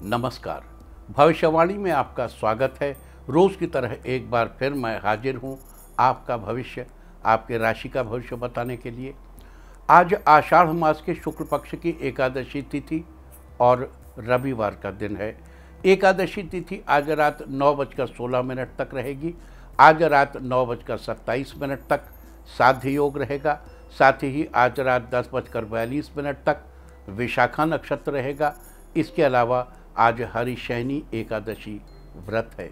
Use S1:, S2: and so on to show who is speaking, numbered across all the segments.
S1: नमस्कार। भविष्यवाणी में आपका स्वागत है। रोज़ की तरह एक बार फिर मैं हाजिर हूँ आपका भविष्य, आपके राशि का भविष्य बताने के लिए। आज आषाढ़ मास के शुक्ल पक्ष की एकादशी तिथि और रविवार का दिन है। एकादशी तिथि आज रात 9:16 तक रहेगी। आज रात 9:27 तक साध्य योग रहेगा। साथ ही आज रात 10:42 तक विशाखा नक्षत्र रहेगा। इसके अलावा आज हरिशयनी एकादशी व्रत है।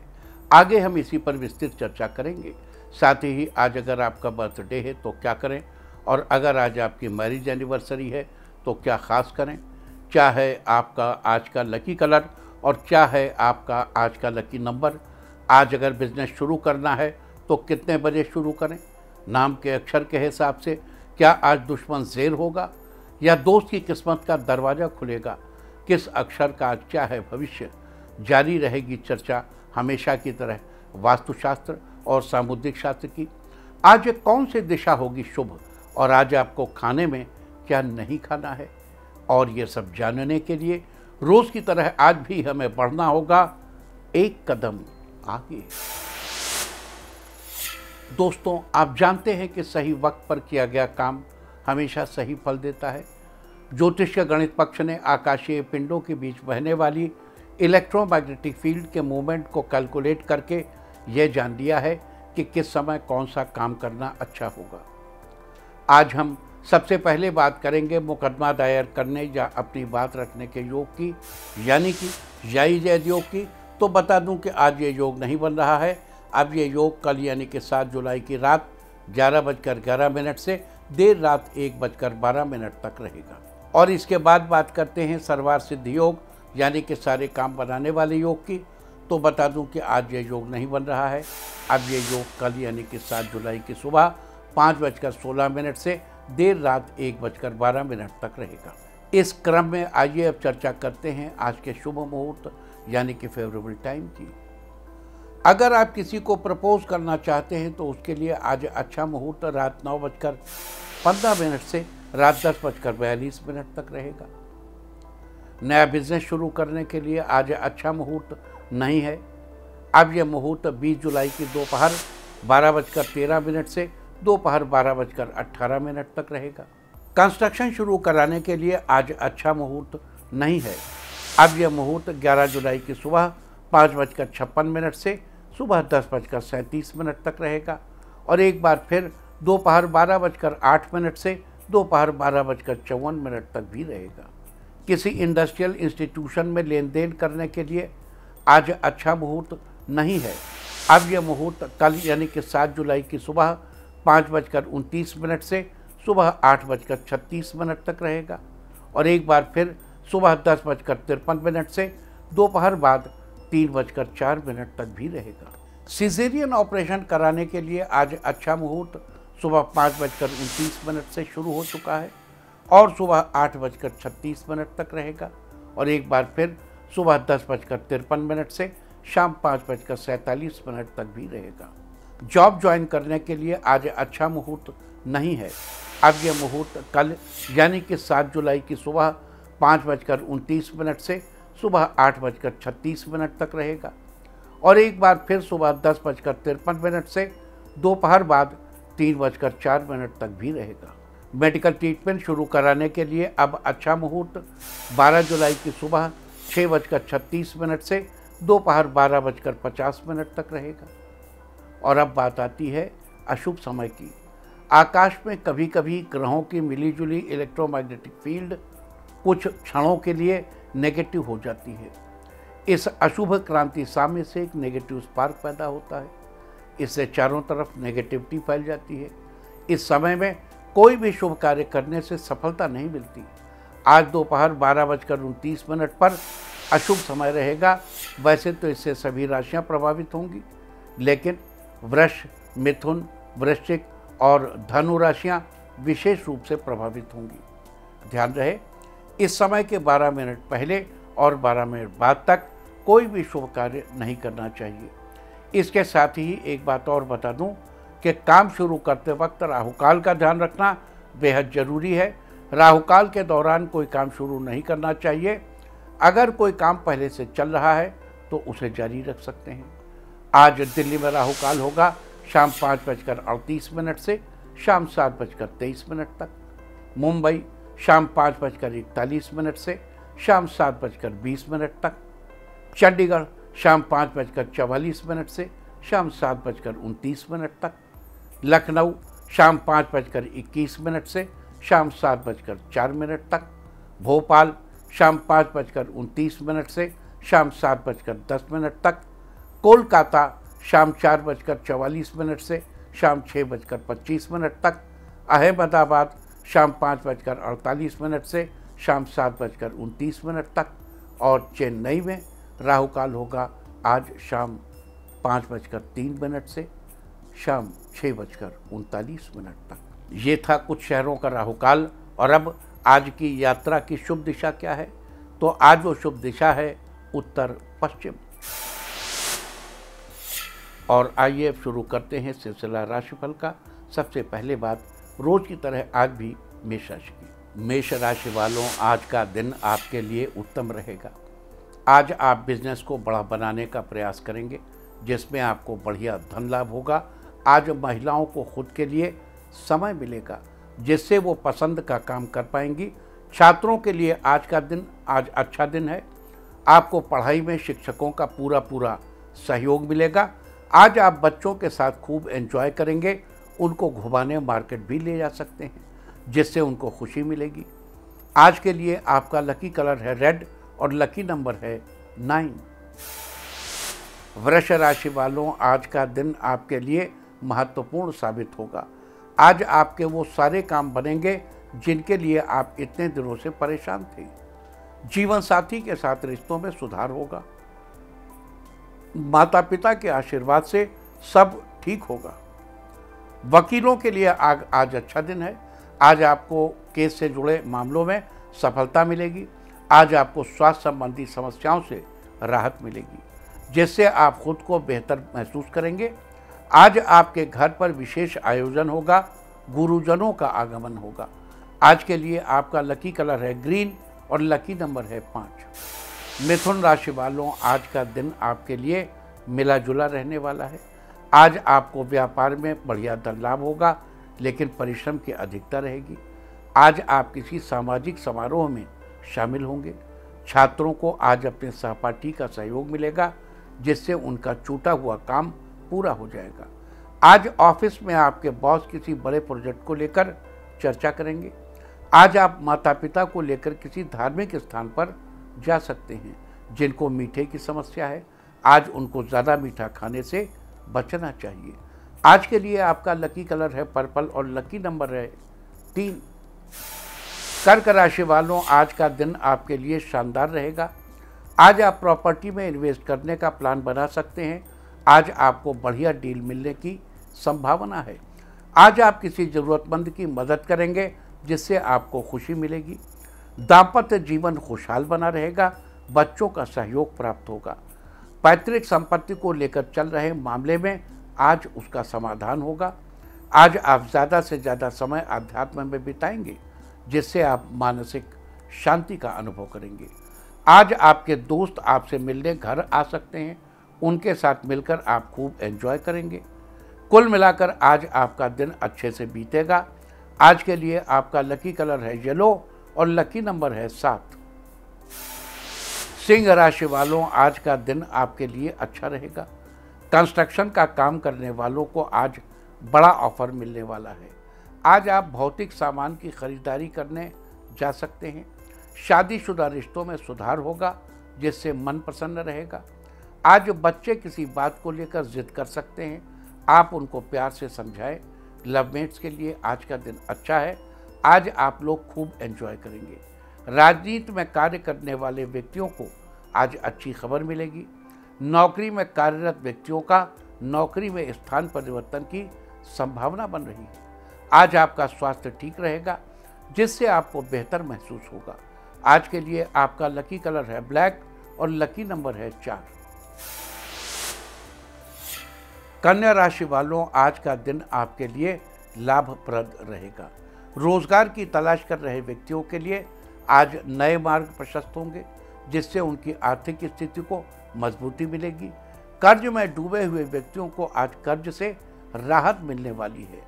S1: आगे हम इसी पर विस्तृत चर्चा करेंगे। साथ ही आज अगर आपका बर्थडे है तो क्या करें, और अगर आज आपकी मैरिज एनिवर्सरी है तो क्या ख़ास करें, क्या है आपका आज का लकी कलर और क्या है आपका आज का लकी नंबर। आज अगर बिजनेस शुरू करना है तो कितने बजे शुरू करें, नाम के अक्षर के हिसाब से क्या आज दुश्मन ज़ेर होगा या दोस्त की किस्मत का दरवाज़ा खुलेगा, किस अक्षर का आज क्या है भविष्य। जारी रहेगी चर्चा हमेशा की तरह वास्तुशास्त्र और सामुद्रिक शास्त्र की। आज कौन सी दिशा होगी शुभ और आज आपको खाने में क्या नहीं खाना है, और ये सब जानने के लिए रोज़ की तरह आज भी हमें बढ़ना होगा एक कदम आगे। दोस्तों, आप जानते हैं कि सही वक्त पर किया गया काम हमेशा सही फल देता है। ज्योतिष के गणित पक्ष ने आकाशीय पिंडों के बीच बहने वाली इलेक्ट्रोमैग्नेटिक फील्ड के मूवमेंट को कैलकुलेट करके यह जान लिया है कि किस समय कौन सा काम करना अच्छा होगा। आज हम सबसे पहले बात करेंगे मुकदमा दायर करने या अपनी बात रखने के योग की, यानी कि जायज़ योग की। तो बता दूं कि आज ये योग नहीं बन रहा है। अब ये योग कल यानी कि 7 जुलाई की रात 11:11 से देर रात 1:12 तक रहेगा। और इसके बाद बात करते हैं सर्वार्थ सिद्धि योग यानी कि सारे काम बनाने वाले योग की। तो बता दूं कि आज ये योग नहीं बन रहा है। अब ये योग कल यानी कि 7 जुलाई की सुबह 5:16 से देर रात 1:12 तक रहेगा। इस क्रम में आइए अब चर्चा करते हैं आज के शुभ मुहूर्त यानी कि फेवरेबल टाइम की। अगर आप किसी को प्रपोज करना चाहते हैं तो उसके लिए आज अच्छा मुहूर्त रात 9:15 से रात 10:42 तक रहेगा। नया बिजनेस शुरू करने के लिए आज अच्छा मुहूर्त नहीं है। अब यह मुहूर्त 20 जुलाई की दोपहर 12:13 से दोपहर 12:18 तक रहेगा। कंस्ट्रक्शन शुरू कराने के लिए आज अच्छा मुहूर्त नहीं है। अब यह मुहूर्त 11 जुलाई की सुबह 5:56 से सुबह 10:37 तक रहेगा। और एक बार फिर दोपहर 12:08 से दोपहर 12:54 तक भी रहेगा। किसी इंडस्ट्रियल इंस्टीट्यूशन में लेन देन करने के लिए आज अच्छा मुहूर्त नहीं है। अब यह मुहूर्त कल यानी कि 7 जुलाई की सुबह 5:29 से सुबह 8:36 तक रहेगा। और एक बार फिर सुबह 10:53 से दोपहर बाद 3:04 तक भी रहेगा। सिजेरियन ऑपरेशन कराने के लिए आज अच्छा मुहूर्त सुबह 5:29 से शुरू हो चुका है और सुबह 8:36 तक रहेगा। और एक बार फिर सुबह 10:53 से शाम 5:47 तक भी रहेगा। जॉब ज्वाइन करने के लिए आज अच्छा मुहूर्त नहीं है। अब यह मुहूर्त कल यानी कि 7 जुलाई की सुबह 5:29 से सुबह 8:36 तक रहेगा। और एक बार फिर सुबह 10:53 से दोपहर बाद 3:04 तक भी रहेगा। मेडिकल ट्रीटमेंट शुरू कराने के लिए अब अच्छा मुहूर्त 12 जुलाई की सुबह 6:36 से दोपहर 12:50 तक रहेगा। और अब बात आती है अशुभ समय की। आकाश में कभी कभी ग्रहों की मिलीजुली इलेक्ट्रोमैग्नेटिक फील्ड कुछ क्षणों के लिए नेगेटिव हो जाती है। इस अशुभ क्रांति साम्य से एक नेगेटिव स्पार्क पैदा होता है। इससे चारों तरफ नेगेटिविटी फैल जाती है। इस समय में कोई भी शुभ कार्य करने से सफलता नहीं मिलती। आज दोपहर 12:29 पर अशुभ समय रहेगा। वैसे तो इससे सभी राशियां प्रभावित होंगी, लेकिन वृष, मिथुन, वृश्चिक और धनु राशियां विशेष रूप से प्रभावित होंगी। ध्यान रहे, इस समय के 12 मिनट पहले और 12 मिनट बाद तक कोई भी शुभ कार्य नहीं करना चाहिए। इसके साथ ही एक बात और बता दूं कि काम शुरू करते वक्त राहुकाल का ध्यान रखना बेहद ज़रूरी है। राहुकाल के दौरान कोई काम शुरू नहीं करना चाहिए। अगर कोई काम पहले से चल रहा है तो उसे जारी रख सकते हैं। आज दिल्ली में राहु काल होगा शाम 5:38 से शाम 7:23 तक। मुंबई शाम 5:41 से शाम 7:20 तक। चंडीगढ़ शाम 5:44 से शाम 7:29 तक। लखनऊ शाम 5:21 से शाम 7:04 तक। भोपाल शाम 5:29 से शाम 7:10 तक। कोलकाता शाम 4:44 से शाम 6:25 तक। अहमदाबाद शाम 5:48 से शाम 7:29 तक। और चेन्नई में राहु काल होगा आज शाम 5:03 से शाम 6:39 तक। ये था कुछ शहरों का राहु काल। और अब आज की यात्रा की शुभ दिशा क्या है? तो आज वो शुभ दिशा है उत्तर पश्चिम। और आइए अब शुरू करते हैं सिलसिला राशिफल का। सबसे पहले बात रोज की तरह आज भी मेष राशि की। मेष राशि वालों, आज का दिन आपके लिए उत्तम रहेगा। आज आप बिजनेस को बड़ा बनाने का प्रयास करेंगे जिसमें आपको बढ़िया धन लाभ होगा। आज महिलाओं को खुद के लिए समय मिलेगा जिससे वो पसंद का काम कर पाएंगी। छात्रों के लिए आज का दिन आज अच्छा दिन है। आपको पढ़ाई में शिक्षकों का पूरा सहयोग मिलेगा। आज आप बच्चों के साथ खूब एंजॉय करेंगे। उनको घुमाने मार्केट भी ले जा सकते हैं जिससे उनको खुशी मिलेगी। आज के लिए आपका लकी कलर है रेड और लकी नंबर है 9। वृष राशि वालों, आज का दिन आपके लिए महत्वपूर्ण साबित होगा। आज आपके वो सारे काम बनेंगे जिनके लिए आप इतने दिनों से परेशान थे। जीवन साथी के साथ रिश्तों में सुधार होगा। माता पिता के आशीर्वाद से सब ठीक होगा। वकीलों के लिए आज अच्छा दिन है। आज आपको केस से जुड़े मामलों में सफलता मिलेगी। आज आपको स्वास्थ्य संबंधी समस्याओं से राहत मिलेगी जिससे आप खुद को बेहतर महसूस करेंगे। आज आपके घर पर विशेष आयोजन होगा। गुरुजनों का आगमन होगा। आज के लिए आपका लकी कलर है ग्रीन और लकी नंबर है 5। मिथुन राशि वालों, आज का दिन आपके लिए मिला जुला रहने वाला है। आज आपको व्यापार में बढ़िया धन लाभ होगा लेकिन परिश्रम की अधिकता रहेगी। आज आप किसी सामाजिक समारोह में शामिल होंगे। छात्रों को आज अपने सहपाठी का सहयोग मिलेगा जिससे उनका छूटा हुआ काम पूरा हो जाएगा। आज ऑफिस में आपके बॉस किसी बड़े प्रोजेक्ट को लेकर चर्चा करेंगे। आज आप माता पिता को लेकर किसी धार्मिक स्थान पर जा सकते हैं। जिनको मीठे की समस्या है आज उनको ज़्यादा मीठा खाने से बचना चाहिए। आज के लिए आपका लकी कलर है पर्पल और लकी नंबर है 3। कर्क राशि वालों, आज का दिन आपके लिए शानदार रहेगा। आज आप प्रॉपर्टी में इन्वेस्ट करने का प्लान बना सकते हैं। आज आपको बढ़िया डील मिलने की संभावना है। आज आप किसी ज़रूरतमंद की मदद करेंगे जिससे आपको खुशी मिलेगी। दाम्पत्य जीवन खुशहाल बना रहेगा। बच्चों का सहयोग प्राप्त होगा। पैतृक संपत्ति को लेकर चल रहे मामले में आज उसका समाधान होगा। आज आप ज़्यादा से ज़्यादा समय आध्यात्म में बिताएंगे जिससे आप मानसिक शांति का अनुभव करेंगे। आज आपके दोस्त आपसे मिलने घर आ सकते हैं। उनके साथ मिलकर आप खूब एंजॉय करेंगे। कुल मिलाकर आज आपका दिन अच्छे से बीतेगा। आज के लिए आपका लकी कलर है येलो और लकी नंबर है 7। सिंह राशि वालों, आज का दिन आपके लिए अच्छा रहेगा। कंस्ट्रक्शन का काम करने वालों को आज बड़ा ऑफर मिलने वाला है। आज आप भौतिक सामान की खरीदारी करने जा सकते हैं। शादीशुदा रिश्तों में सुधार होगा जिससे मन प्रसन्न रहेगा। आज बच्चे किसी बात को लेकर जिद कर सकते हैं। आप उनको प्यार से समझाएं। लवमेट्स के लिए आज का दिन अच्छा है। आज आप लोग खूब एंजॉय करेंगे। राजनीति में कार्य करने वाले व्यक्तियों को आज अच्छी खबर मिलेगी। नौकरी में कार्यरत व्यक्तियों का नौकरी में स्थान परिवर्तन की संभावना बन रही है। आज आपका स्वास्थ्य ठीक रहेगा जिससे आपको बेहतर महसूस होगा। आज के लिए आपका लकी कलर है ब्लैक और लकी नंबर है 4। कन्या राशि वालों, आज का दिन आपके लिए लाभप्रद रहेगा। रोजगार की तलाश कर रहे व्यक्तियों के लिए आज नए मार्ग प्रशस्त होंगे। जिससे उनकी आर्थिक स्थिति को मजबूती मिलेगी। कर्ज में डूबे हुए व्यक्तियों को आज कर्ज से राहत मिलने वाली है।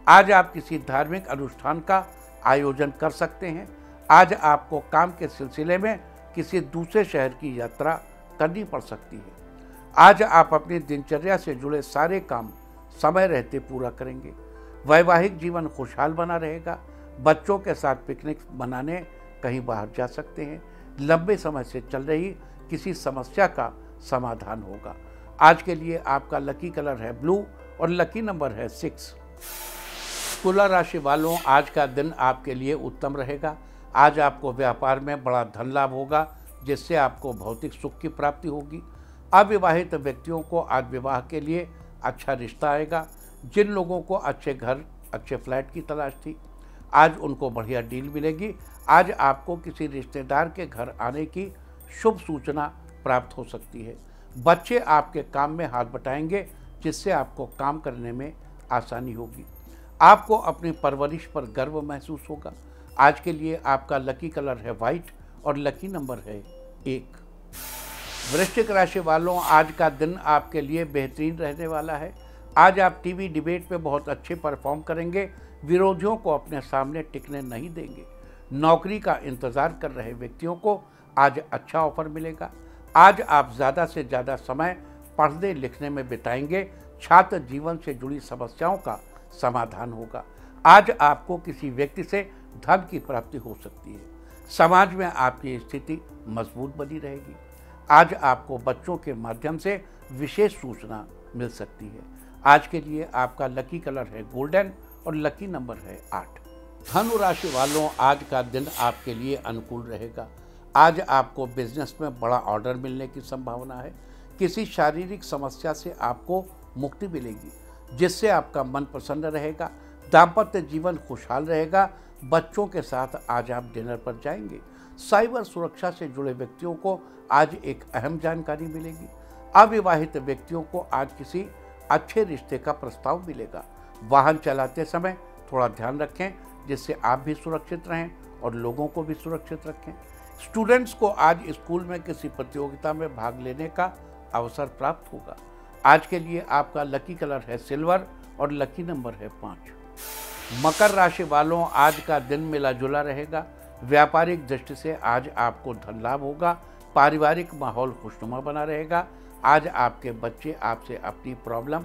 S1: आज आप किसी धार्मिक अनुष्ठान का आयोजन कर सकते हैं। आज आपको काम के सिलसिले में किसी दूसरे शहर की यात्रा करनी पड़ सकती है। आज आप अपनी दिनचर्या से जुड़े सारे काम समय रहते पूरा करेंगे। वैवाहिक जीवन खुशहाल बना रहेगा। बच्चों के साथ पिकनिक मनाने कहीं बाहर जा सकते हैं। लंबे समय से चल रही किसी समस्या का समाधान होगा। आज के लिए आपका लकी कलर है ब्लू और लकी नंबर है 6। तुला राशि वालों, आज का दिन आपके लिए उत्तम रहेगा। आज आपको व्यापार में बड़ा धन लाभ होगा, जिससे आपको भौतिक सुख की प्राप्ति होगी। अविवाहित व्यक्तियों को आज विवाह के लिए अच्छा रिश्ता आएगा। जिन लोगों को अच्छे घर, अच्छे फ्लैट की तलाश थी, आज उनको बढ़िया डील मिलेगी। आज आपको किसी रिश्तेदार के घर आने की शुभ सूचना प्राप्त हो सकती है। बच्चे आपके काम में हाथ बटाएंगे, जिससे आपको काम करने में आसानी होगी। आपको अपनी परवरिश पर गर्व महसूस होगा। आज के लिए आपका लकी कलर है वाइट और लकी नंबर है 1। वृश्चिक राशि वालों, आज का दिन आपके लिए बेहतरीन रहने वाला है। आज आप टीवी डिबेट में बहुत अच्छे परफॉर्म करेंगे। विरोधियों को अपने सामने टिकने नहीं देंगे। नौकरी का इंतजार कर रहे व्यक्तियों को आज अच्छा ऑफर मिलेगा। आज आप ज़्यादा से ज़्यादा समय पढ़ने लिखने में बिताएंगे। छात्र जीवन से जुड़ी समस्याओं का समाधान होगा। आज आपको किसी व्यक्ति से धन की प्राप्ति हो सकती है। समाज में आपकी स्थिति मजबूत बनी रहेगी। आज आपको बच्चों के माध्यम से विशेष सूचना मिल सकती है। आज के लिए आपका लकी कलर है गोल्डन और लकी नंबर है 8। धनु राशि वालों, आज का दिन आपके लिए अनुकूल रहेगा। आज आपको बिजनेस में बड़ा ऑर्डर मिलने की संभावना है। किसी शारीरिक समस्या से आपको मुक्ति मिलेगी, जिससे आपका मन प्रसन्न रहेगा। दाम्पत्य जीवन खुशहाल रहेगा। बच्चों के साथ आज आप डिनर पर जाएंगे। साइबर सुरक्षा से जुड़े व्यक्तियों को आज एक अहम जानकारी मिलेगी। अविवाहित व्यक्तियों को आज किसी अच्छे रिश्ते का प्रस्ताव मिलेगा। वाहन चलाते समय थोड़ा ध्यान रखें, जिससे आप भी सुरक्षित रहें और लोगों को भी सुरक्षित रखें। स्टूडेंट्स को आज स्कूल में किसी प्रतियोगिता में भाग लेने का अवसर प्राप्त होगा। आज के लिए आपका लकी कलर है सिल्वर और लकी नंबर है 5। मकर राशि वालों, आज का दिन मिला जुला रहेगा। व्यापारिक दृष्टि से आज आपको धन लाभ होगा। पारिवारिक माहौल खुशनुमा बना रहेगा। आज आपके बच्चे आपसे अपनी प्रॉब्लम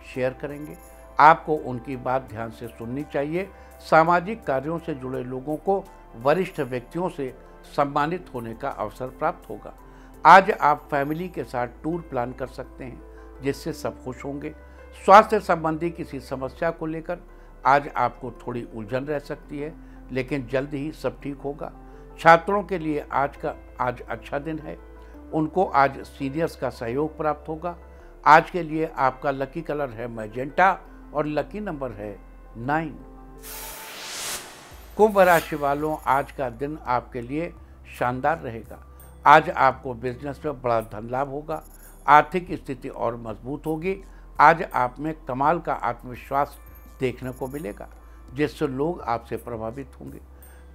S1: शेयर करेंगे। आपको उनकी बात ध्यान से सुननी चाहिए। सामाजिक कार्यों से जुड़े लोगों को वरिष्ठ व्यक्तियों से सम्मानित होने का अवसर प्राप्त होगा। आज आप फैमिली के साथ टूर प्लान कर सकते हैं, जिससे सब खुश होंगे। स्वास्थ्य संबंधी किसी समस्या को लेकर आज आपको थोड़ी उलझन रह सकती है, लेकिन जल्द ही सब ठीक होगा। छात्रों के लिए आज अच्छा दिन है। उनको आज सीनियर्स का सहयोग प्राप्त होगा। आज के लिए आपका लकी कलर है मैजेंटा और लकी नंबर है 9। कुंभ राशि वालों, आज का दिन आपके लिए शानदार रहेगा। आज आपको बिजनेस में बड़ा धन लाभ होगा। आर्थिक स्थिति और मजबूत होगी। आज आप में कमाल का आत्मविश्वास देखने को मिलेगा, जिससे लोग आपसे प्रभावित होंगे।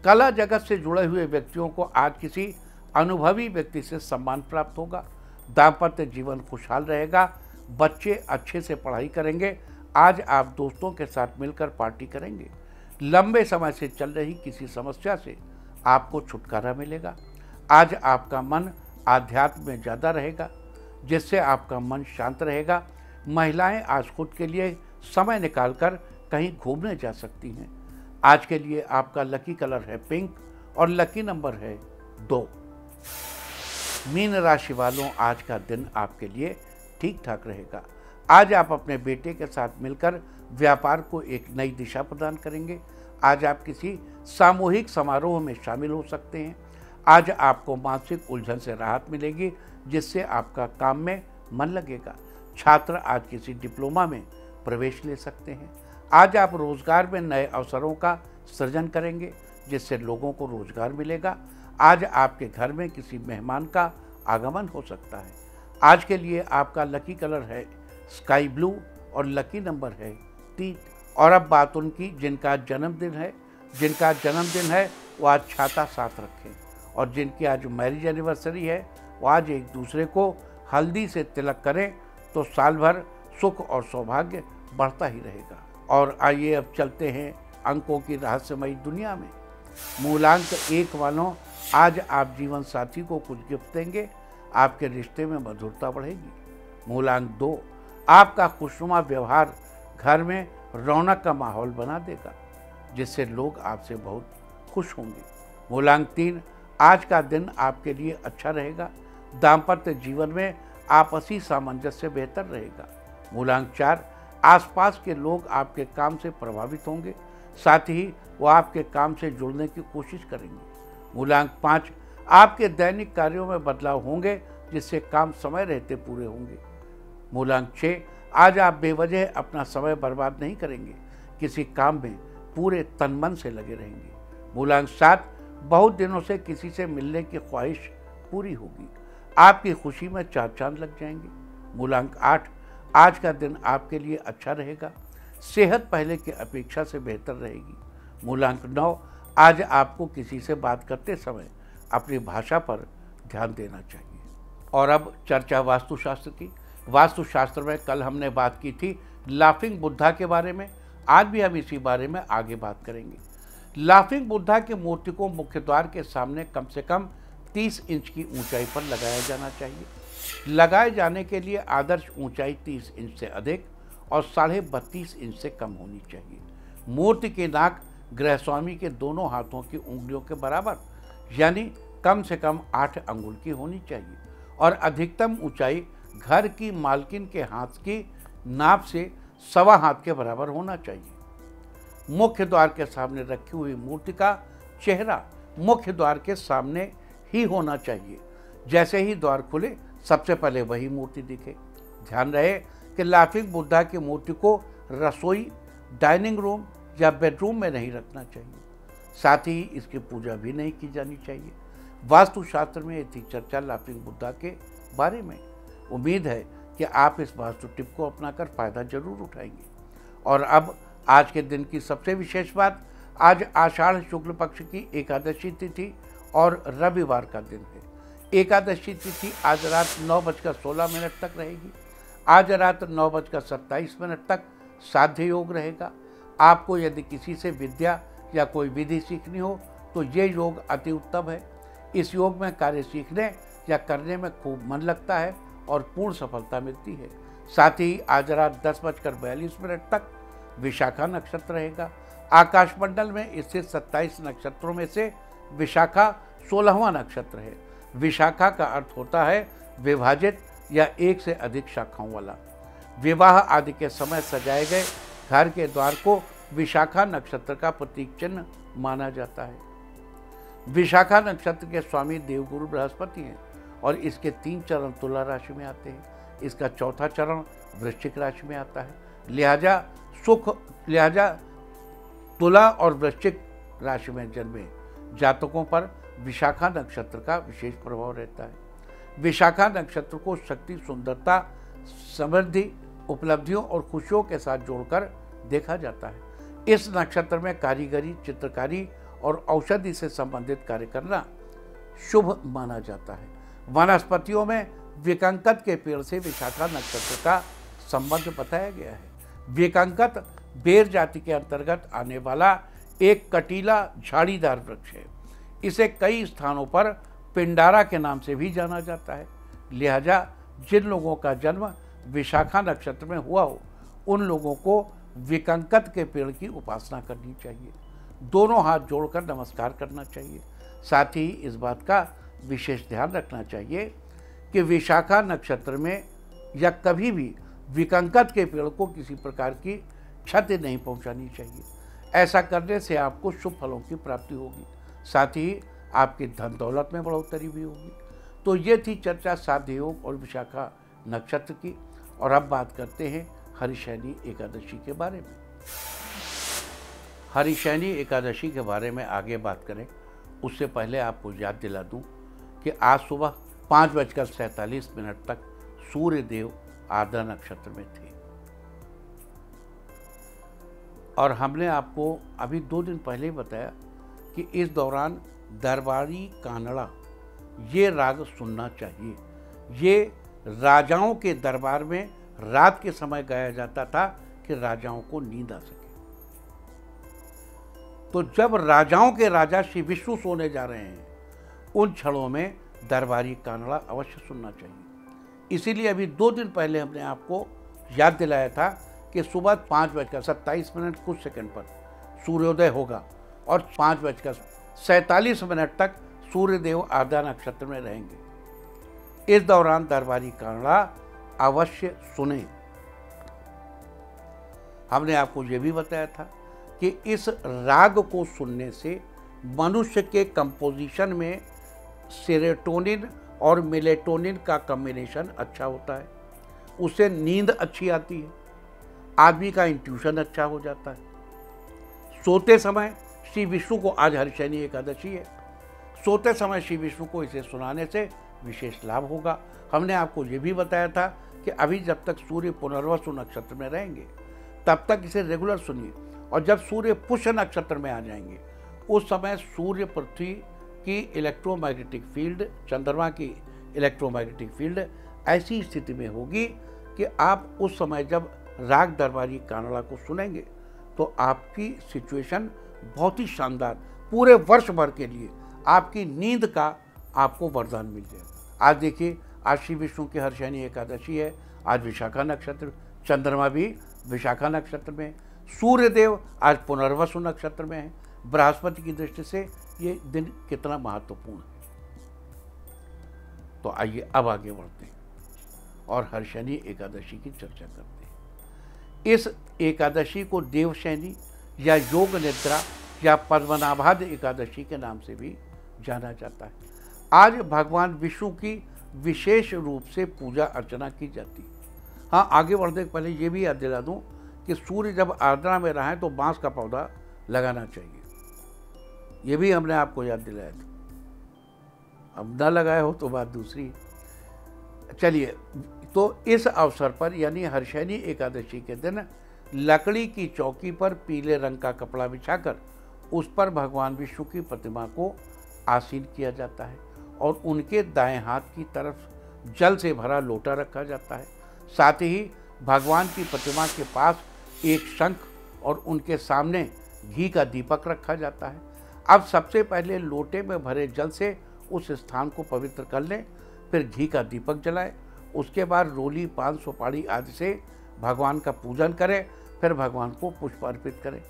S1: कला जगत से जुड़े हुए व्यक्तियों को आज किसी अनुभवी व्यक्ति से सम्मान प्राप्त होगा। दाम्पत्य जीवन खुशहाल रहेगा। बच्चे अच्छे से पढ़ाई करेंगे। आज आप दोस्तों के साथ मिलकर पार्टी करेंगे। लंबे समय से चल रही किसी समस्या से आपको छुटकारा मिलेगा। आज आपका मन आध्यात्म में ज़्यादा रहेगा, जिससे आपका मन शांत रहेगा। महिलाएं आज खुद के लिए समय निकालकर कहीं घूमने जा सकती हैं। आज के लिए आपका लकी कलर है पिंक और लकी नंबर है 2। मीन राशि वालों, आज का दिन आपके लिए ठीक ठाक रहेगा। आज आप अपने बेटे के साथ मिलकर व्यापार को एक नई दिशा प्रदान करेंगे। आज आप किसी सामूहिक समारोह में शामिल हो सकते हैं। आज आपको मानसिक उलझन से राहत मिलेगी, जिससे आपका काम में मन लगेगा। छात्र आज किसी डिप्लोमा में प्रवेश ले सकते हैं। आज आप रोजगार में नए अवसरों का सृजन करेंगे, जिससे लोगों को रोजगार मिलेगा। आज आपके घर में किसी मेहमान का आगमन हो सकता है। आज के लिए आपका लकी कलर है स्काई ब्लू और लकी नंबर है 3। और अब बात उनकी जिनका जन्मदिन है वो आज छाता साथ रखें। और जिनकी आज मैरिज एनिवर्सरी है वो आज एक दूसरे को हल्दी से तिलक करें तो साल भर सुख और सौभाग्य बढ़ता ही रहेगा। और आइए अब चलते हैं अंकों की रहस्यमयी दुनिया में। मूलांक 1 वालों, आज आप जीवन साथी को कुछ गिफ्ट देंगे, आपके रिश्ते में मधुरता बढ़ेगी। मूलांक 2, आपका खुशनुमा व्यवहार घर में रौनक का माहौल बना देगा, जिससे लोग आपसे बहुत खुश होंगे। मूलांक 3, आज का दिन आपके लिए अच्छा रहेगा, दाम्पत्य जीवन में आपसी सामंजस्य बेहतर रहेगा। मूलांक 4, आसपास के लोग आपके काम से प्रभावित होंगे, साथ ही वो आपके काम से जुड़ने की कोशिश करेंगे। मूलांक 5, आपके दैनिक कार्यों में बदलाव होंगे, जिससे काम समय रहते पूरे होंगे। मूलांक 6, आज आप बेवजह अपना समय बर्बाद नहीं करेंगे, किसी काम में पूरे तन मन से लगे रहेंगे। मूलांक 7, बहुत दिनों से किसी से मिलने की ख्वाहिश पूरी होगी, आपकी खुशी में 4 चांद लग जाएंगे। मूलांक 8, आज का दिन आपके लिए अच्छा रहेगा, सेहत पहले की अपेक्षा से बेहतर रहेगी। मूलांक 9, आज आपको किसी से बात करते समय अपनी भाषा पर ध्यान देना चाहिए। और अब चर्चा वास्तुशास्त्र की। वास्तुशास्त्र में कल हमने बात की थी लाफिंग बुद्धा के बारे में, आज भी हम इसी बारे में आगे बात करेंगे। लाफिंग बुद्धा की मूर्ति को मुख्य द्वार के सामने कम से कम 30 इंच की ऊंचाई पर लगाया जाना चाहिए। लगाए जाने के लिए आदर्श ऊंचाई 30 इंच से अधिक और 32.5 इंच से कम होनी चाहिए। मूर्ति की नाक गृहस्वामी के दोनों हाथों की उंगलियों के बराबर यानी कम से कम 8 अंगुल की होनी चाहिए और अधिकतम ऊंचाई घर की मालकिन के हाथ की नाप से 1.25 हाथ के बराबर होना चाहिए। मुख्य द्वार के सामने रखी हुई मूर्ति का चेहरा मुख्य द्वार के सामने ही होना चाहिए। जैसे ही द्वार खुले सबसे पहले वही मूर्ति दिखे। ध्यान रहे कि लाफिंग बुद्धा की मूर्ति को रसोई, डाइनिंग रूम या बेडरूम में नहीं रखना चाहिए, साथ ही इसकी पूजा भी नहीं की जानी चाहिए। वास्तुशास्त्र में थी चर्चा लाफिंग बुद्धा के बारे में। उम्मीद है कि आप इस वास्तु टिप को अपनाकर फायदा जरूर उठाएंगे। और अब आज के दिन की सबसे विशेष बात, आज आषाढ़ शुक्ल पक्ष की एकादशी तिथि और रविवार का दिन है। एकादशी तिथि आज रात 9:16 तक रहेगी। आज रात 9:27 तक साध्य योग रहेगा। आपको यदि किसी से विद्या या कोई विधि सीखनी हो तो ये योग अति उत्तम है। इस योग में कार्य सीखने या करने में खूब मन लगता है और पूर्ण सफलता मिलती है। साथ ही आज रात 10:42 तक विशाखा नक्षत्र रहेगा। आकाशमंडल में स्थित 27 नक्षत्रों में से विशाखा 16वां नक्षत्र है। विशाखा का अर्थ होता है विभाजित या एक से अधिक शाखाओं वाला। विवाह आदि के समय सजाए गए घर के द्वार को विशाखा नक्षत्र का प्रतीक चिन्ह माना जाता है। विशाखा नक्षत्र के स्वामी देवगुरु बृहस्पति हैं और इसके 3 चरण तुला राशि में आते हैं। इसका 4था चरण वृश्चिक राशि में आता है। लिहाजा तुला और वृश्चिक राशि में जन्मे जातकों पर विशाखा नक्षत्र का विशेष प्रभाव रहता है। विशाखा नक्षत्र को शक्ति, सुंदरता, समृद्धि, उपलब्धियों और खुशियों के साथ जोड़कर देखा जाता है। इस नक्षत्र में कारीगरी, चित्रकारी और औषधि से संबंधित कार्य करना शुभ माना जाता है। वनस्पतियों में विकंकत के पेड़ से विशाखा नक्षत्र का संबंध बताया गया है। विकंकत बेर जाति के अंतर्गत आने वाला एक कटीला झाड़ीदार वृक्ष है। इसे कई स्थानों पर पिंडारा के नाम से भी जाना जाता है। लिहाजा जिन लोगों का जन्म विशाखा नक्षत्र में हुआ हो उन लोगों को विकंकत के पेड़ की उपासना करनी चाहिए। दोनों हाथ जोड़कर नमस्कार करना चाहिए। साथ ही इस बात का विशेष ध्यान रखना चाहिए कि विशाखा नक्षत्र में या कभी भी विकंकत के पेड़ को किसी प्रकार की क्षति नहीं पहुंचानी चाहिए। ऐसा करने से आपको शुभ फलों की प्राप्ति होगी, साथ ही आपकी धन दौलत में बढ़ोतरी भी होगी। तो ये थी चर्चा साध्य योग और विशाखा नक्षत्र की। और अब बात करते हैं हरिशैनी एकादशी के बारे में। हरिशैनी एकादशी के बारे में आगे बात करें उससे पहले आपको याद दिला दूं कि आज सुबह 5:47 तक सूर्य देव आर्द्रा नक्षत्र में थे और हमने आपको अभी 2 दिन पहले ही बताया कि इस दौरान दरबारी कानड़ा ये राग सुनना चाहिए। ये राजाओं के दरबार में रात के समय गाया जाता था कि राजाओं को नींद आ सके। तो जब राजाओं के राजा श्री विष्णु सोने जा रहे हैं, उन क्षणों में दरबारी कानड़ा अवश्य सुनना चाहिए। इसीलिए अभी 2 दिन पहले हमने आपको याद दिलाया था कि सुबह 5:27 कुछ सेकंड पर सूर्योदय होगा और 5:47 तक सूर्यदेव आधा नक्षत्र में रहेंगे। इस दौरान दरबारी कानड़ा अवश्य सुने। हमने आपको यह भी बताया था कि इस राग को सुनने से मनुष्य के कंपोजिशन में सेरोटोनिन और मेलेटोनिन का कॉम्बिनेशन अच्छा होता है, उससे नींद अच्छी आती है, आदमी का इंट्यूशन अच्छा हो जाता है। सोते समय श्री विष्णु को, आज हरिशयनी एकादशी है, सोते समय श्री विष्णु को इसे सुनाने से विशेष लाभ होगा। हमने आपको ये भी बताया था कि अभी जब तक सूर्य पुनर्वसु नक्षत्र में रहेंगे तब तक इसे रेगुलर सुनिए, और जब सूर्य पुष्य नक्षत्र में आ जाएंगे उस समय सूर्य पृथ्वी की इलेक्ट्रोमैग्नेटिक फील्ड, चंद्रमा की इलेक्ट्रोमैग्नेटिक फील्ड ऐसी स्थिति में होगी कि आप उस समय जब राग दरबारी कानड़ा को सुनेंगे तो आपकी सिचुएशन बहुत ही शानदार, पूरे वर्ष भर के लिए आपकी नींद का आपको वरदान मिल जाएगा। आज देखिए, आज श्री विष्णु की हरिशयनी एकादशी है, आज विशाखा नक्षत्र, चंद्रमा भी विशाखा नक्षत्र में, सूर्यदेव आज पुनर्वसु नक्षत्र में है। बृहस्पति की दृष्टि से ये दिन कितना महत्वपूर्ण है। तो आइए अब आगे बढ़ते हैं और हरिशयनी एकादशी की चर्चा करते हैं। इस एकादशी को देवशयनी या योग निद्रा या पद्मनाभाद एकादशी के नाम से भी जाना जाता है। आज भगवान विष्णु की विशेष रूप से पूजा अर्चना की जाती है। हाँ, आगे बढ़ने से पहले ये भी याद दिला दूं कि सूर्य जब आर्द्रा में रहे तो बांस का पौधा लगाना चाहिए, ये भी हमने आपको याद दिलाया था। अब ना लगाए हो तो बात दूसरी। चलिए, तो इस अवसर पर यानी हरिशयनी एकादशी के दिन लकड़ी की चौकी पर पीले रंग का कपड़ा बिछाकर उस पर भगवान विष्णु की प्रतिमा को आसीन किया जाता है और उनके दाएं हाथ की तरफ जल से भरा लोटा रखा जाता है। साथ ही भगवान की प्रतिमा के पास एक शंख और उनके सामने घी का दीपक रखा जाता है। अब सबसे पहले लोटे में भरे जल से उस स्थान को पवित्र कर लें, फिर घी का दीपक जलाएं। उसके बाद रोली, पान, सुपारी आदि से भगवान का पूजन करें, फिर भगवान को पुष्प अर्पित करें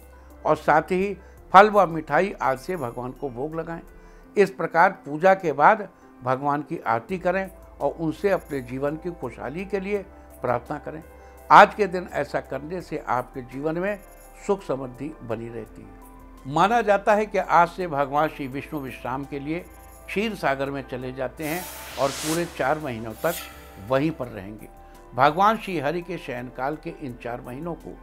S1: और साथ ही फल व मिठाई आदि से भगवान को भोग लगाएं। इस प्रकार पूजा के बाद भगवान की आरती करें और उनसे अपने जीवन की खुशहाली के लिए प्रार्थना करें। आज के दिन ऐसा करने से आपके जीवन में सुख समृद्धि बनी रहती है। माना जाता है कि आज से भगवान श्री विष्णु विश्राम के लिए क्षीर सागर में चले जाते हैं और पूरे 4 महीनों तक वहीं पर रहेंगे। भगवान श्री हरि के शयनकाल के इन 4 महीनों को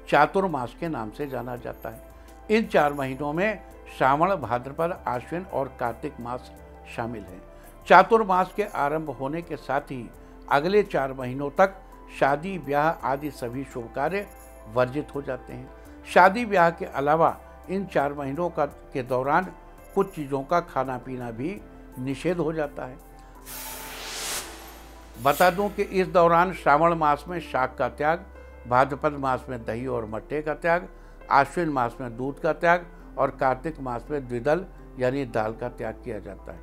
S1: चातुर्मास के नाम से जाना जाता है। इन 4 महीनों में श्रावण, भाद्रपद, आश्विन और कार्तिक मास शामिल हैं। चातुर्मास के आरंभ होने के साथ ही अगले 4 महीनों तक शादी, ब्याह आदि सभी शुभ कार्य वर्जित हो जाते हैं। शादी ब्याह के अलावा इन 4 महीनों के दौरान कुछ चीज़ों का खाना पीना भी निषेध हो जाता है। बता दूं कि इस दौरान श्रावण मास में शाक का त्याग, भाद्रपद मास में दही और मट्ठे का त्याग, आश्विन मास में दूध का त्याग और कार्तिक मास में द्विदल यानी दाल का त्याग किया जाता है।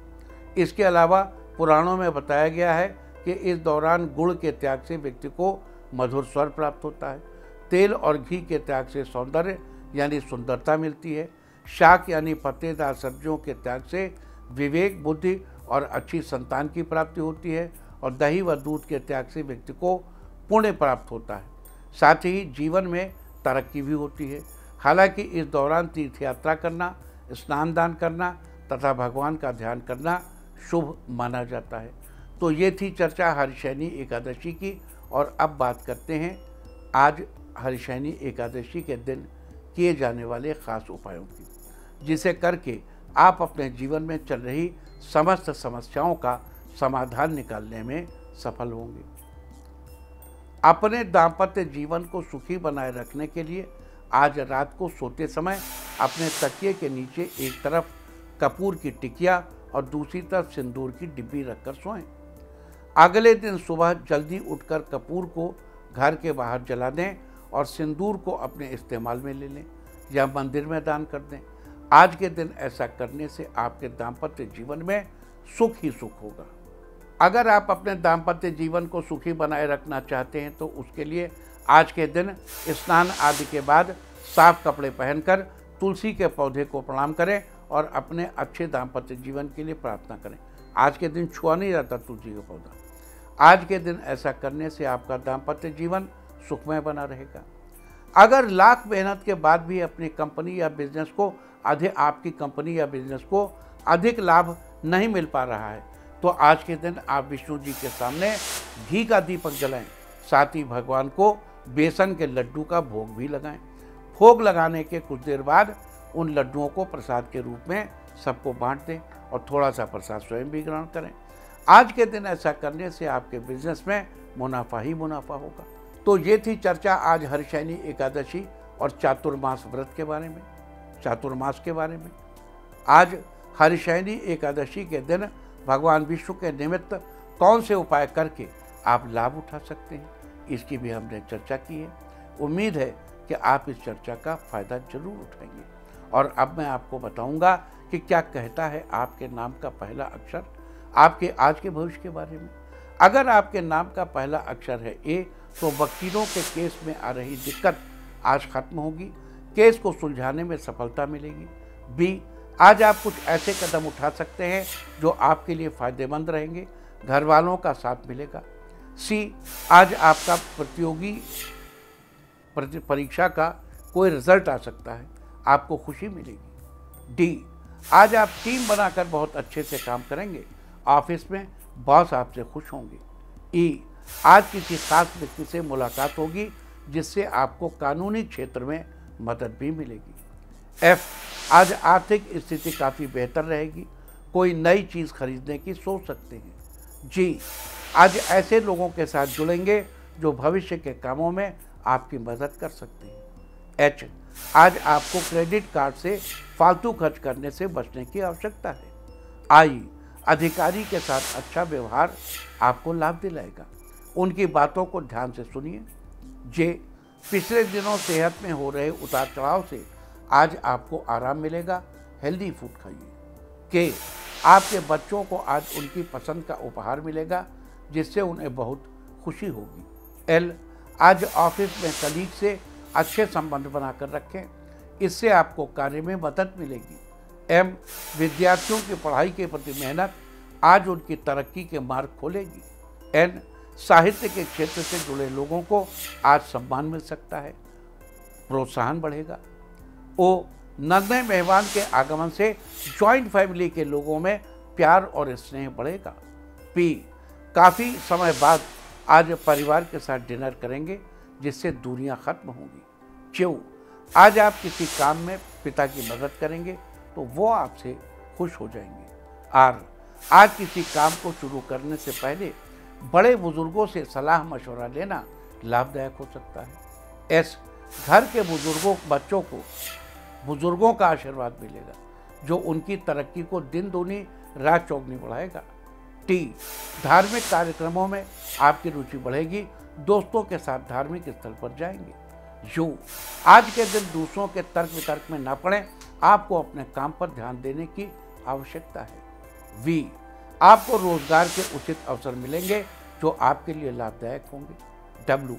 S1: इसके अलावा पुराणों में बताया गया है कि इस दौरान गुड़ के त्याग से व्यक्ति को मधुर स्वर प्राप्त होता है। तेल और घी के त्याग से सौंदर्य यानी सुंदरता मिलती है। शाक यानी पत्तेदार सब्जियों के त्याग से विवेक, बुद्धि और अच्छी संतान की प्राप्ति होती है और दही व दूध के त्याग से व्यक्ति को पुण्य प्राप्त होता है। साथ ही जीवन में तरक्की भी होती है। हालांकि इस दौरान तीर्थ यात्रा करना, स्नान दान करना तथा भगवान का ध्यान करना शुभ माना जाता है। तो ये थी चर्चा हरिशयनी एकादशी की। और अब बात करते हैं आज हरिशयनी एकादशी के दिन किए जाने वाले खास उपायों की, जिसे करके आप अपने जीवन में चल रही समस्त समस्याओं का समाधान निकालने में सफल होंगे। अपने दाम्पत्य जीवन को सुखी बनाए रखने के लिए आज रात को सोते समय अपने तकिए के नीचे एक तरफ कपूर की टिकिया और दूसरी तरफ सिंदूर की डिब्बी रखकर सोएं। अगले दिन सुबह जल्दी उठकर कपूर को घर के बाहर जला दें और सिंदूर को अपने इस्तेमाल में ले लें या मंदिर में दान कर दें। आज के दिन ऐसा करने से आपके दाम्पत्य जीवन में सुख ही सुख होगा। अगर आप अपने दाम्पत्य जीवन को सुखी बनाए रखना चाहते हैं तो उसके लिए आज के दिन स्नान आदि के बाद साफ कपड़े पहनकर तुलसी के पौधे को प्रणाम करें और अपने अच्छे दाम्पत्य जीवन के लिए प्रार्थना करें। आज के दिन छुआ नहीं जाता तुलसी का पौधा। आज के दिन ऐसा करने से आपका दाम्पत्य जीवन सुखमय बना रहेगा। अगर लाख मेहनत के बाद भी अपनी कंपनी या बिजनेस को आपकी कंपनी या बिजनेस को अधिक लाभ नहीं मिल पा रहा है तो आज के दिन आप विष्णु जी के सामने घी का दीपक जलाएं। साथ ही भगवान को बेसन के लड्डू का भोग भी लगाएं। भोग लगाने के कुछ देर बाद उन लड्डुओं को प्रसाद के रूप में सबको बांट दें और थोड़ा सा प्रसाद स्वयं भी ग्रहण करें। आज के दिन ऐसा करने से आपके बिजनेस में मुनाफा ही मुनाफा होगा। तो ये थी चर्चा आज हरिशयनी एकादशी और चातुर्मास व्रत के बारे में, चातुर्मास के बारे में। आज हरिशयनी एकादशी के दिन भगवान विष्णु के निमित्त कौन से उपाय करके आप लाभ उठा सकते हैं, इसकी भी हमने चर्चा की है। उम्मीद है कि आप इस चर्चा का फायदा जरूर उठाएंगे। और अब मैं आपको बताऊंगा कि क्या कहता है आपके नाम का पहला अक्षर आपके आज के भविष्य के बारे में। अगर आपके नाम का पहला अक्षर है ए तो वकीलों के केस में आ रही दिक्कत आज खत्म होगी, केस को सुलझाने में सफलता मिलेगी। बी, आज आप कुछ ऐसे कदम उठा सकते हैं जो आपके लिए फायदेमंद रहेंगे, घर वालों का साथ मिलेगा। सी, आज आपका परीक्षा का कोई रिजल्ट आ सकता है, आपको खुशी मिलेगी। डी, आज आप टीम बनाकर बहुत अच्छे से काम करेंगे, ऑफिस में बॉस आपसे खुश होंगे। ई, आज किसी खास व्यक्ति से मुलाकात होगी जिससे आपको कानूनी क्षेत्र में मदद भी मिलेगी। एफ, आज आर्थिक स्थिति काफ़ी बेहतर रहेगी, कोई नई चीज़ खरीदने की सोच सकते हैं। जी, आज ऐसे लोगों के साथ जुड़ेंगे जो भविष्य के कामों में आपकी मदद कर सकते हैं। एच, आज आपको क्रेडिट कार्ड से फालतू खर्च करने से बचने की आवश्यकता है। आई, अधिकारी के साथ अच्छा व्यवहार आपको लाभ दिलाएगा, उनकी बातों को ध्यान से सुनिए। जे, पिछले दिनों सेहत में हो रहे उतार चढ़ाव से आज आपको आराम मिलेगा, हेल्दी फूड खाइए। के, आपके बच्चों को आज उनकी पसंद का उपहार मिलेगा जिससे उन्हें बहुत खुशी होगी। एल, आज ऑफिस में कलीग से अच्छे संबंध बनाकर रखें, इससे आपको कार्य में मदद मिलेगी। एम, विद्यार्थियों की पढ़ाई के प्रति मेहनत आज उनकी तरक्की के मार्ग खोलेगी। एन, साहित्य के क्षेत्र से जुड़े लोगों को आज सम्मान मिल सकता है, प्रोत्साहन बढ़ेगा। ओ, नन्हे मेहमान के आगमन से जॉइंट फैमिली के लोगों में प्यार और स्नेह बढ़ेगा। पी, काफ़ी समय बाद आज परिवार के साथ डिनर करेंगे जिससे दूरियां खत्म होंगी। क्यों, आज आप किसी काम में पिता की मदद करेंगे तो वो आपसे खुश हो जाएंगे। आर, आज किसी काम को शुरू करने से पहले बड़े बुजुर्गों से सलाह मशवरा लेना लाभदायक हो सकता है। एस, घर के बच्चों को बुजुर्गों का आशीर्वाद मिलेगा जो उनकी तरक्की को दिन दूनी रात चौगुनी बढ़ाएगा। टी, धार्मिक कार्यक्रमों में आपकी रुचि बढ़ेगी, दोस्तों के साथ धार्मिक स्थल पर जाएंगे। यू, आज के दिन दूसरों के तर्क वितर्क में ना पड़ें, आपको अपने काम पर ध्यान देने की आवश्यकता है। वी, आपको रोजगार के उचित अवसर मिलेंगे जो आपके लिए लाभदायक होंगे। डब्ल्यू,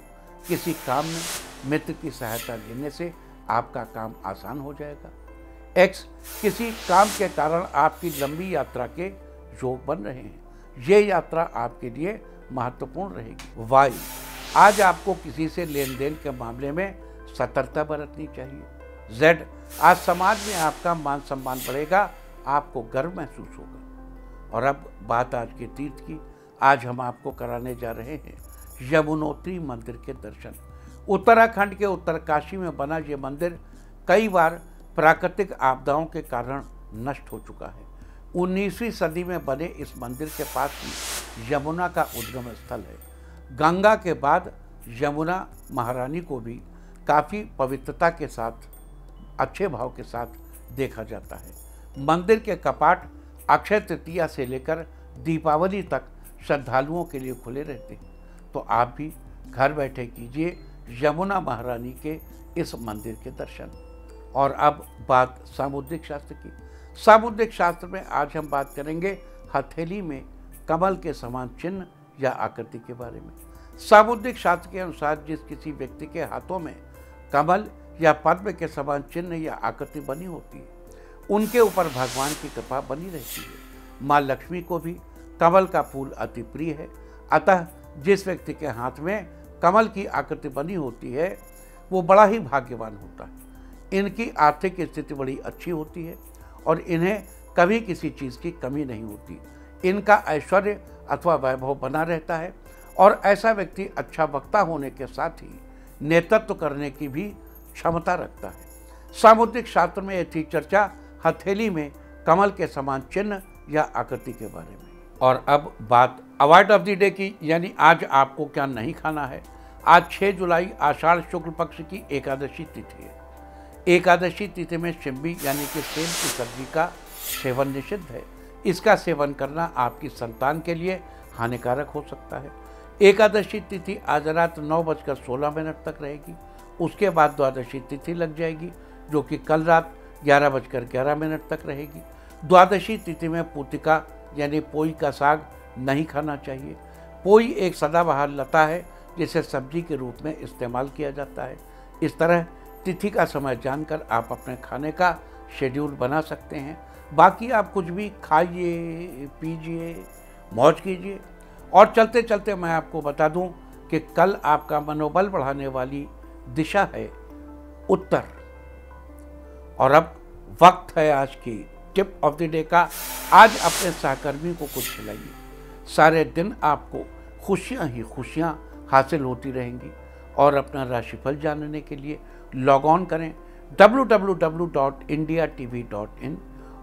S1: किसी काम में मित्र की सहायता लेने से आपका काम आसान हो जाएगा। एक्स, किसी काम के कारण आपकी लंबी यात्रा के योग बन रहे हैं, ये यात्रा आपके लिए महत्वपूर्ण रहेगी। वाई, आज आपको किसी से लेन देन के मामले में सतर्कता बरतनी चाहिए। जेड, आज समाज में आपका मान सम्मान बढ़ेगा, आपको गर्व महसूस होगा। और अब बात आज के तीर्थ की। आज हम आपको कराने जा रहे हैं यमुनोत्री मंदिर के दर्शन। उत्तराखंड के उत्तरकाशी में बना ये मंदिर कई बार प्राकृतिक आपदाओं के कारण नष्ट हो चुका है। 19वीं सदी में बने इस मंदिर के पास ही यमुना का उद्गम स्थल है। गंगा के बाद यमुना महारानी को भी काफ़ी पवित्रता के साथ अच्छे भाव के साथ देखा जाता है। मंदिर के कपाट अक्षय तृतीया से लेकर दीपावली तक श्रद्धालुओं के लिए खुले रहते हैं, तो आप भी घर बैठे कीजिए यमुना महारानी के इस मंदिर के दर्शन। और अब बात सामुद्रिक शास्त्र की। सामुद्रिक शास्त्र में आज हम बात करेंगे हथेली में कमल के समान चिन्ह या आकृति के बारे में। सामुद्रिक शास्त्र के अनुसार जिस किसी व्यक्ति के हाथों में कमल या पद्म के समान चिन्ह या आकृति बनी होती है, उनके ऊपर भगवान की कृपा बनी रहती है। माँ लक्ष्मी को भी कमल का फूल अति प्रिय है, अतः जिस व्यक्ति के हाथ में कमल की आकृति बनी होती है वो बड़ा ही भाग्यवान होता है। इनकी आर्थिक स्थिति बड़ी अच्छी होती है और इन्हें कभी किसी चीज़ की कमी नहीं होती। इनका ऐश्वर्य अथवा वैभव बना रहता है और ऐसा व्यक्ति अच्छा वक्ता होने के साथ ही नेतृत्व करने की भी क्षमता रखता है। सामुद्रिक शास्त्र में यह थी चर्चा हथेली में कमल के समान चिन्ह या आकृति के बारे में। और अब बात अवॉइड ऑफ द डे की, यानी आज आपको क्या नहीं खाना है। आज 6 जुलाई आषाढ़ शुक्ल पक्ष की एकादशी तिथि है। एकादशी तिथि में शिम्बी यानी कि सेम की सब्जी का सेवन निषिद्ध है। इसका सेवन करना आपकी संतान के लिए हानिकारक हो सकता है। एकादशी तिथि आज रात 9:16 तक रहेगी। उसके बाद द्वादशी तिथि लग जाएगी जो कि कल रात 11:11 तक रहेगी। द्वादशी तिथि में पूतिका यानी पोई का साग नहीं खाना चाहिए। पोई एक सदाबहार लता है जिसे सब्जी के रूप में इस्तेमाल किया जाता है। इस तरह तिथि का समय जानकर आप अपने खाने का शेड्यूल बना सकते हैं। बाकी आप कुछ भी खाइए, पीजिए, मौज कीजिए। और चलते चलते मैं आपको बता दूं कि कल आपका मनोबल बढ़ाने वाली दिशा है उत्तर। और अब वक्त है आज की टिप ऑफ द डे का। आज अपने सहकर्मी को कुछ खिलाइए, सारे दिन आपको खुशियां ही खुशियां हासिल होती रहेंगी। और अपना राशिफल जानने के लिए लॉग ऑन करें www.indiatv.in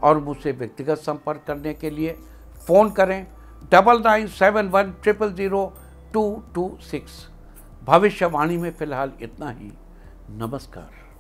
S1: और मुझसे व्यक्तिगत संपर्क करने के लिए फ़ोन करें 9971000226। भविष्यवाणी में फ़िलहाल इतना ही। नमस्कार।